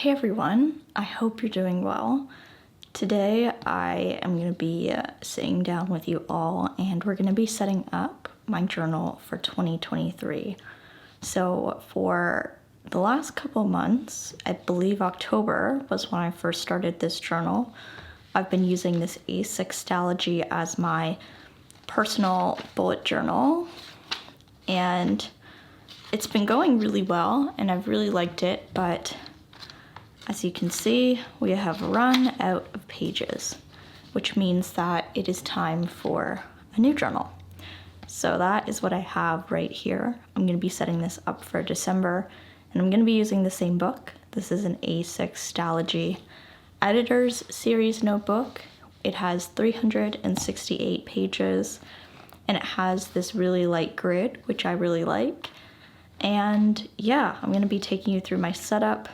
Hey everyone, I hope you're doing well. Today I am going to be sitting down with you all and we're going to be setting up my journal for 2023. So for the last couple months, I believe October was when I first started this journal. I've been using this stalogy as my personal bullet journal and it's been going really well and I've really liked it, but as you can see, we have run out of pages, which means that it is time for a new journal. So that is what I have right here. I'm going to be setting this up for December, and I'm going to be using the same book. This is an A6 Stalogy Editor's Series notebook. It has 368 pages, and it has this really light grid, which I really like. And yeah, I'm going to be taking you through my setup.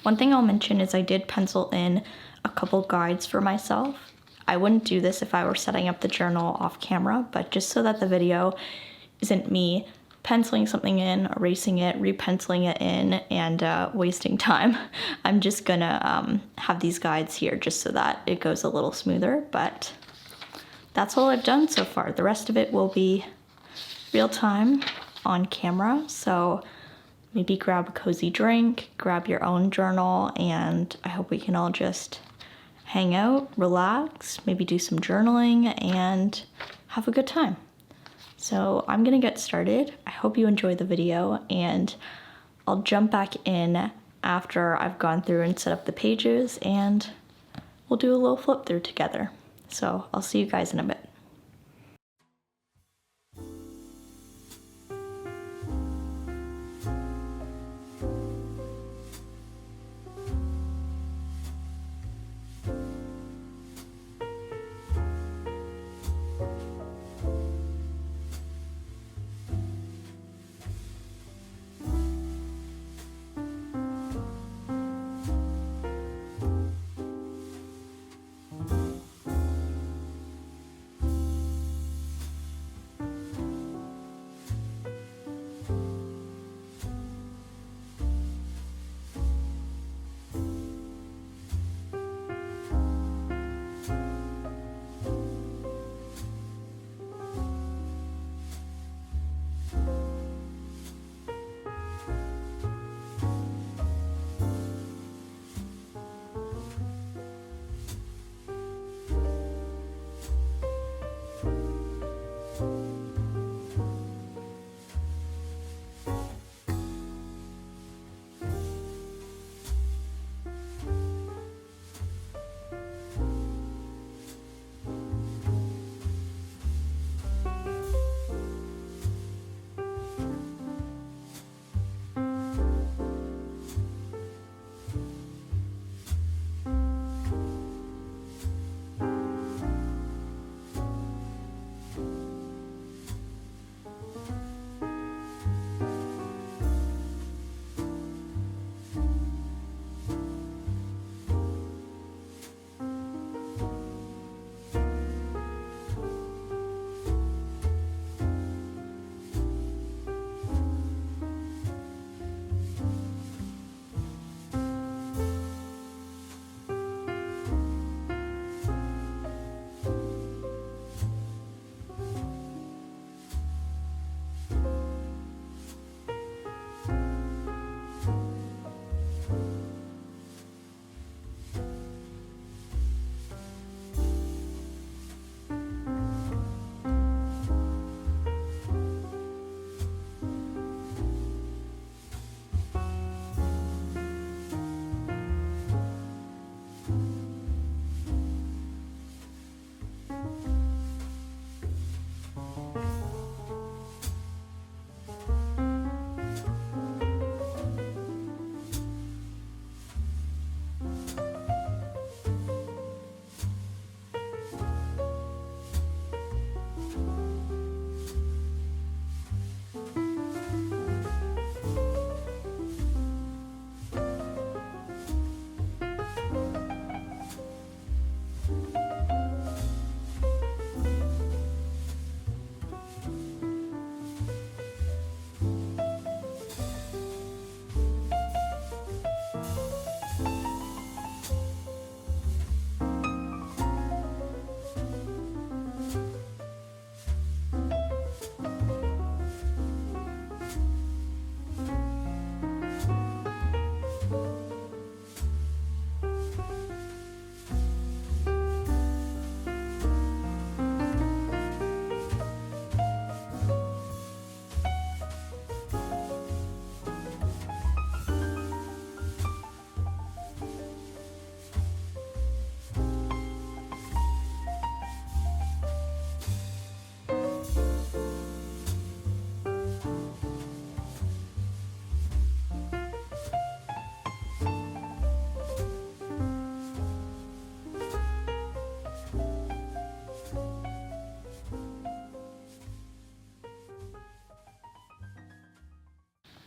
One thing I'll mention is I did pencil in a couple guides for myself. I wouldn't do this if I were setting up the journal off camera, but just so that the video isn't me penciling something in, erasing it, repenciling it in, and wasting time, I'm just gonna have these guides here just so that it goes a little smoother, but that's all I've done so far. The rest of it will be real time on camera, so maybe grab a cozy drink, grab your own journal, and I hope we can all just hang out, relax, maybe do some journaling, and have a good time. So I'm gonna get started. I hope you enjoy the video, and I'll jump back in after I've gone through and set up the pages, and we'll do a little flip through together. So I'll see you guys in a bit.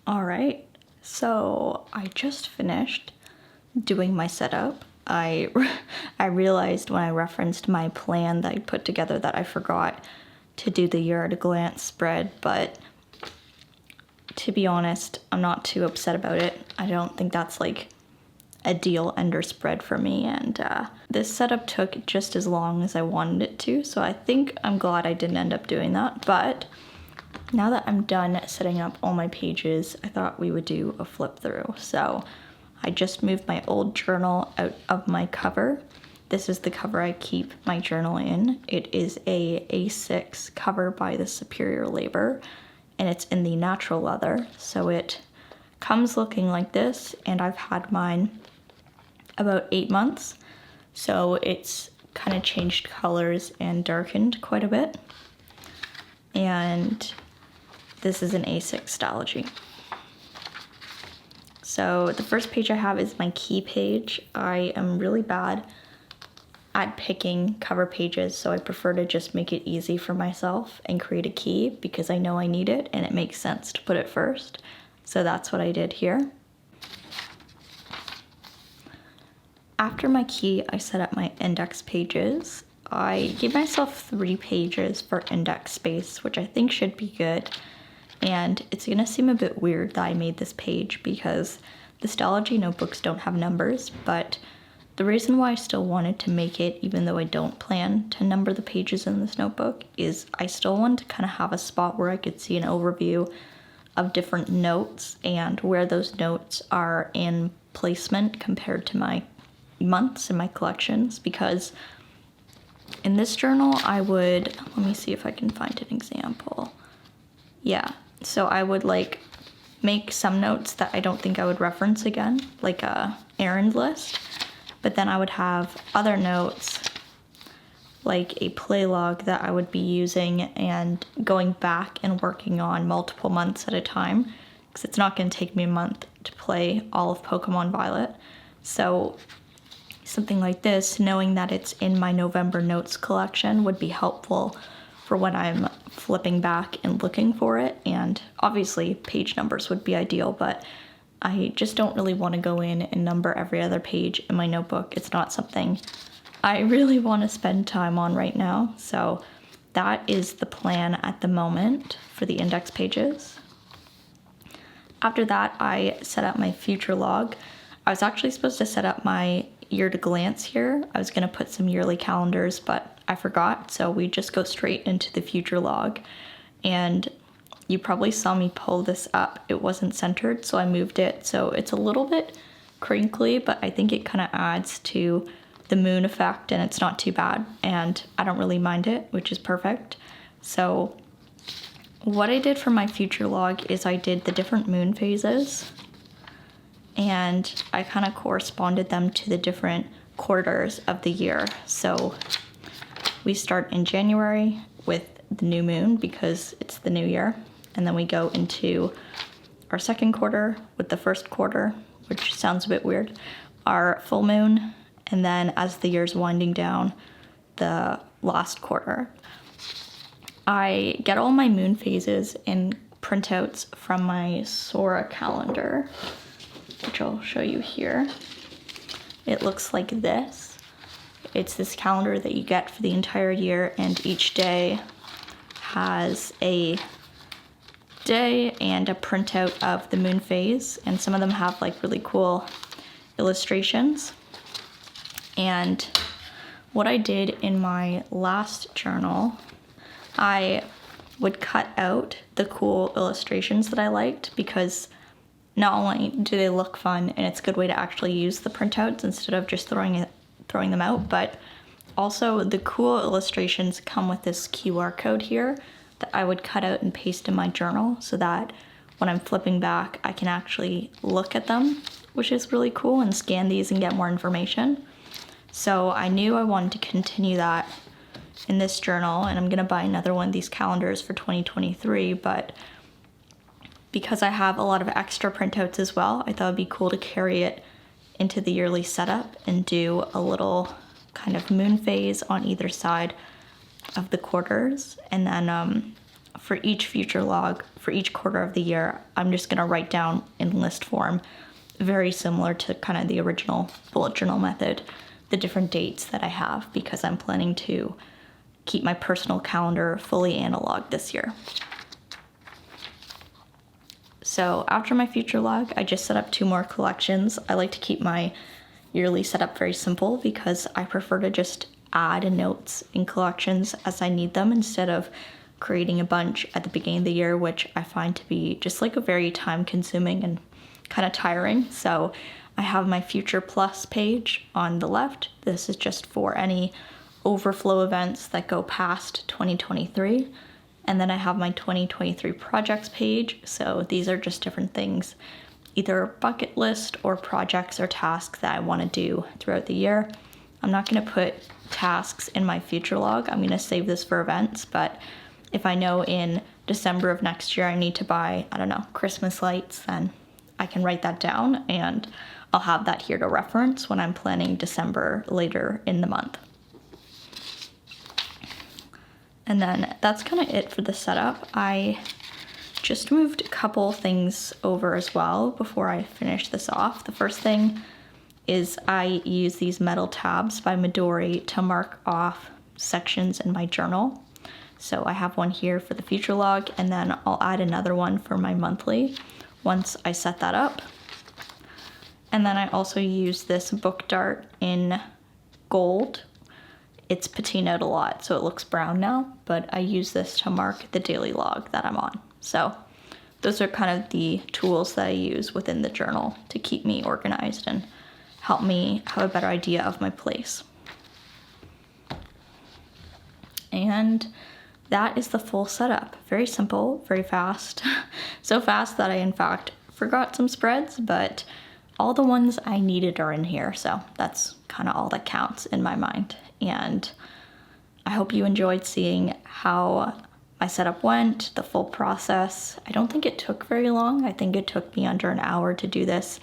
All right, so I just finished doing my setup. I realized when I referenced my plan that I put together that I forgot to do the year at a glance spread, but to be honest, I'm not too upset about it. I don't think that's like a deal ender spread for me, and this setup took just as long as I wanted it to, so I think I'm glad I didn't end up doing that. But now that I'm done setting up all my pages, I thought we would do a flip through. So I just moved my old journal out of my cover. This is the cover I keep my journal in. It is a A6 cover by the Superior Labor, and it's in the natural leather. So it comes looking like this, and I've had mine about 8 months. So it's kind of changed colors and darkened quite a bit. And this is an A6 stalogy. So the first page I have is my key page. I am really bad at picking cover pages, so I prefer to just make it easy for myself and create a key because I know I need it and it makes sense to put it first. So that's what I did here. After my key, I set up my index pages. I gave myself 3 pages for index space, which I think should be good. And it's gonna seem a bit weird that I made this page because the stalogy notebooks don't have numbers, but the reason why I still wanted to make it, even though I don't plan to number the pages in this notebook, is I still wanted to kind of have a spot where I could see an overview of different notes and where those notes are in placement compared to my months in my collections, because in this journal I would, let me see if I can find an example. Yeah, so I would like make some notes that I don't think I would reference again, like a errand list, but then I would have other notes like a play log that I would be using and going back and working on multiple months at a time, because it's not going to take me a month to play all of Pokemon Violet. So something like this, knowing that it's in my November notes collection, would be helpful for when I'm flipping back and looking for it. And obviously page numbers would be ideal, but I just don't really want to go in and number every other page in my notebook. It's not something I really want to spend time on right now. So that is the plan at the moment for the index pages. After that, I set up my future log. I was actually supposed to set up my year to glance here. I was going to put some yearly calendars, but I forgot. So we just go straight into the future log. And you probably saw me pull this up. It wasn't centered, so I moved it. So it's a little bit crinkly, but I think it kind of adds to the moon effect and it's not too bad. And I don't really mind it, which is perfect. So what I did for my future log is I did the different moon phases and I kind of corresponded them to the different quarters of the year. So we start in January with the new moon because it's the new year. And then we go into our second quarter with the first quarter, which sounds a bit weird, our full moon, and then as the year's winding down, the last quarter. I get all my moon phases in printouts from my Sora calendar, which I'll show you here. It looks like this. It's this calendar that you get for the entire year, and each day has a day and a printout of the moon phase, and some of them have like really cool illustrations. And what I did in my last journal, I would cut out the cool illustrations that I liked, because not only do they look fun and it's a good way to actually use the printouts instead of just throwing them out, but also the cool illustrations come with this QR code here that I would cut out and paste in my journal so that when I'm flipping back, I can actually look at them, which is really cool, and scan these and get more information. So I knew I wanted to continue that in this journal, and I'm gonna buy another one of these calendars for 2023, but because I have a lot of extra printouts as well, I thought it'd be cool to carry it into the yearly setup and do a little kind of moon phase on either side of the quarters. And then for each future log, for each quarter of the year, I'm just gonna write down in list form, very similar to kind of the original bullet journal method, the different dates that I have, because I'm planning to keep my personal calendar fully analog this year. So after my future log, I just set up 2 more collections. I like to keep my yearly setup very simple because I prefer to just add notes in collections as I need them instead of creating a bunch at the beginning of the year, which I find to be just like a very time consuming and kind of tiring. So I have my Future Plus page on the left. This is just for any overflow events that go past 2023. And then I have my 2023 projects page. So these are just different things, either bucket list or projects or tasks that I want to do throughout the year. I'm not going to put tasks in my future log. I'm going to save this for events, but if I know in December of next year I need to buy, I don't know, Christmas lights, then I can write that down and I'll have that here to reference when I'm planning December later in the month. And then that's kind of it for the setup. I just moved a couple things over as well before I finish this off. The first thing is I use these metal tabs by Midori to mark off sections in my journal. So I have one here for the future log, and then I'll add another one for my monthly once I set that up. And then I also use this book dart in gold. It's patinaed a lot, so it looks brown now, but I use this to mark the daily log that I'm on. So those are kind of the tools that I use within the journal to keep me organized and help me have a better idea of my place. And that is the full setup. Very simple, very fast. So fast that I, in fact, forgot some spreads, but all the ones I needed are in here, so that's kind of all that counts in my mind. And I hope you enjoyed seeing how my setup went, the full process. I don't think it took very long. I think it took me under an hour to do this,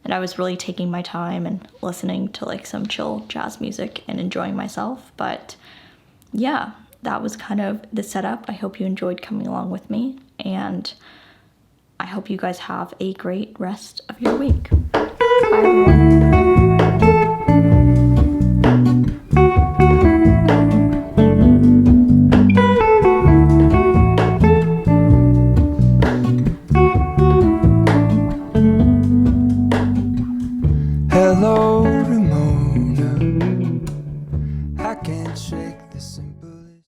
and I was really taking my time and listening to like some chill jazz music and enjoying myself. But yeah, that was kind of the setup. I hope you enjoyed coming along with me, and I hope you guys have a great rest of your week. Bye everyone.